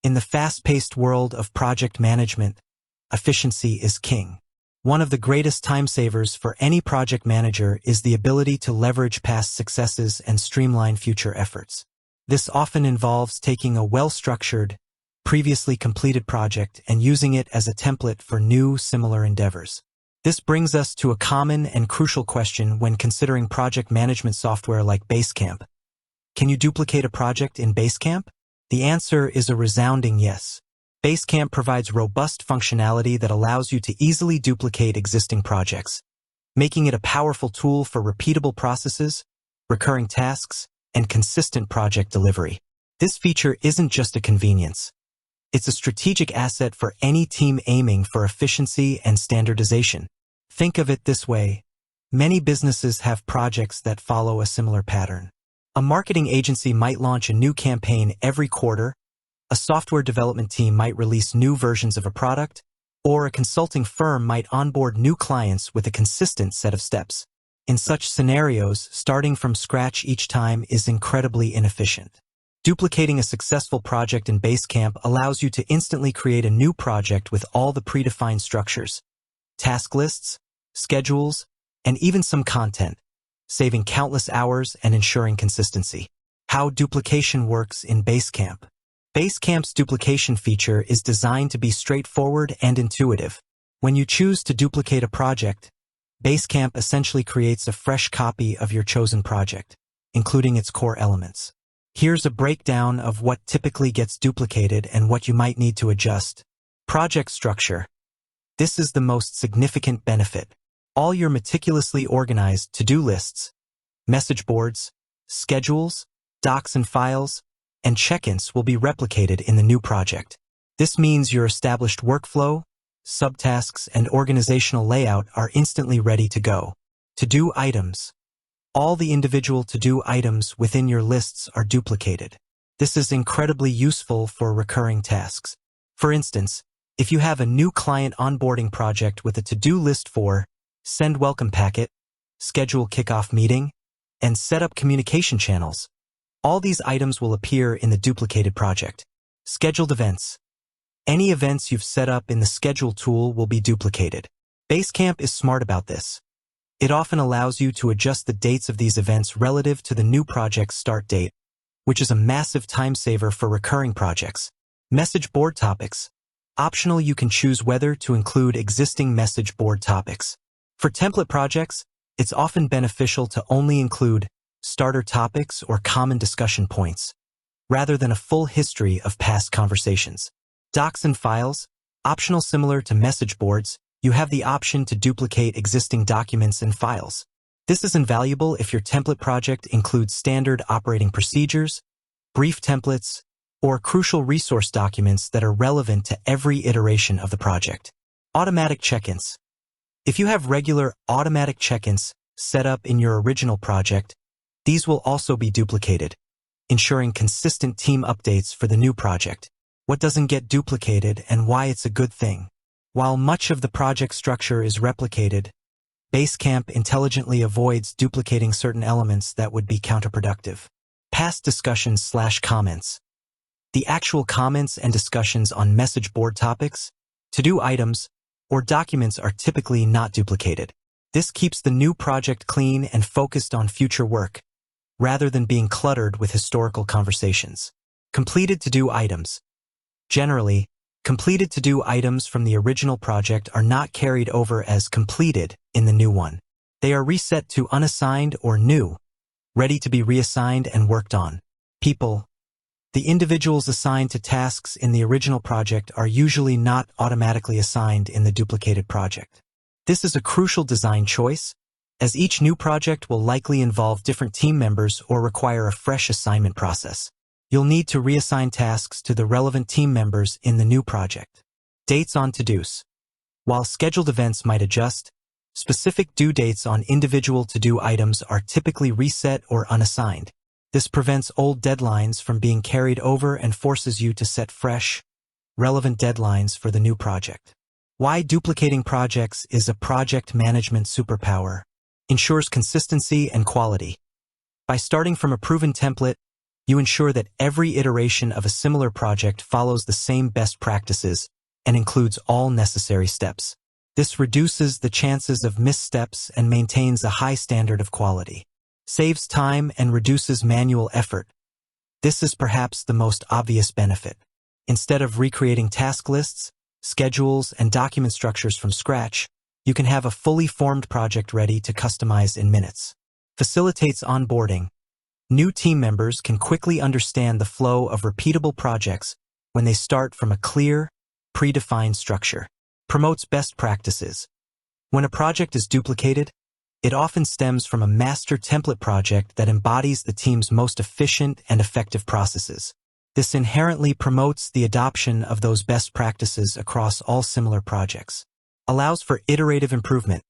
In the fast-paced world of project management, efficiency is king. One of the greatest time savers for any project manager is the ability to leverage past successes and streamline future efforts. This often involves taking a well-structured, previously completed project and using it as a template for new, similar endeavors. This brings us to a common and crucial question when considering project management software like Basecamp. Can you duplicate a project in Basecamp? The answer is a resounding yes. Basecamp provides robust functionality that allows you to easily duplicate existing projects, making it a powerful tool for repeatable processes, recurring tasks, and consistent project delivery. This feature isn't just a convenience. It's a strategic asset for any team aiming for efficiency and standardization. Think of it this way. Many businesses have projects that follow a similar pattern. A marketing agency might launch a new campaign every quarter, a software development team might release new versions of a product, or a consulting firm might onboard new clients with a consistent set of steps. In such scenarios, starting from scratch each time is incredibly inefficient. Duplicating a successful project in Basecamp allows you to instantly create a new project with all the predefined structures, task lists, schedules, and even some content, saving countless hours and ensuring consistency. How duplication works in Basecamp. Basecamp's duplication feature is designed to be straightforward and intuitive. When you choose to duplicate a project, Basecamp essentially creates a fresh copy of your chosen project, including its core elements. Here's a breakdown of what typically gets duplicated and what you might need to adjust. Project structure. This is the most significant benefit. All your meticulously organized to-do lists, message boards, schedules, docs and files, and check-ins will be replicated in the new project. This means your established workflow, subtasks, and organizational layout are instantly ready to go. To-do items. All the individual to-do items within your lists are duplicated. This is incredibly useful for recurring tasks. For instance, if you have a new client onboarding project with a to-do list for send welcome packet, schedule kickoff meeting, and set up communication channels, all these items will appear in the duplicated project. Scheduled events. Any events you've set up in the schedule tool will be duplicated. Basecamp is smart about this. It often allows you to adjust the dates of these events relative to the new project's start date, which is a massive time saver for recurring projects. Message board topics. Optional, you can choose whether to include existing message board topics. For template projects, it's often beneficial to only include starter topics or common discussion points, rather than a full history of past conversations. Docs and files. Optional, similar to message boards, you have the option to duplicate existing documents and files. This is invaluable if your template project includes standard operating procedures, brief templates, or crucial resource documents that are relevant to every iteration of the project. Automatic check-ins. If you have regular automatic check-ins set up in your original project, these will also be duplicated, ensuring consistent team updates for the new project. What doesn't get duplicated and why it's a good thing. While much of the project structure is replicated, Basecamp intelligently avoids duplicating certain elements that would be counterproductive. Past discussions/comments. The actual comments and discussions on message board topics, to-do items, or documents are typically not duplicated. This keeps the new project clean and focused on future work, rather than being cluttered with historical conversations. Completed to-do items. Generally, completed to-do items from the original project are not carried over as completed in the new one. They are reset to unassigned or new, ready to be reassigned and worked on. People. The individuals assigned to tasks in the original project are usually not automatically assigned in the duplicated project. This is a crucial design choice, as each new project will likely involve different team members or require a fresh assignment process. You'll need to reassign tasks to the relevant team members in the new project. Dates on to-dos. While scheduled events might adjust, specific due dates on individual to-do items are typically reset or unassigned. This prevents old deadlines from being carried over and forces you to set fresh, relevant deadlines for the new project. Why duplicating projects is a project management superpower. Ensures consistency and quality. By starting from a proven template, You ensure that every iteration of a similar project follows the same best practices and includes all necessary steps. This reduces the chances of missteps and maintains a high standard of quality. Saves time and reduces manual effort. This is perhaps the most obvious benefit. Instead of recreating task lists, schedules, and document structures from scratch, you can have a fully formed project ready to customize in minutes. Facilitates onboarding. New team members can quickly understand the flow of repeatable projects when they start from a clear, predefined structure. Promotes best practices. When a project is duplicated, it often stems from a master template project that embodies the team's most efficient and effective processes. This inherently promotes the adoption of those best practices across all similar projects. Allows for iterative improvement.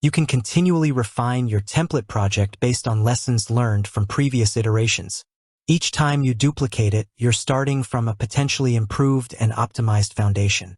You can continually refine your template project based on lessons learned from previous iterations. Each time you duplicate it, you're starting from a potentially improved and optimized foundation.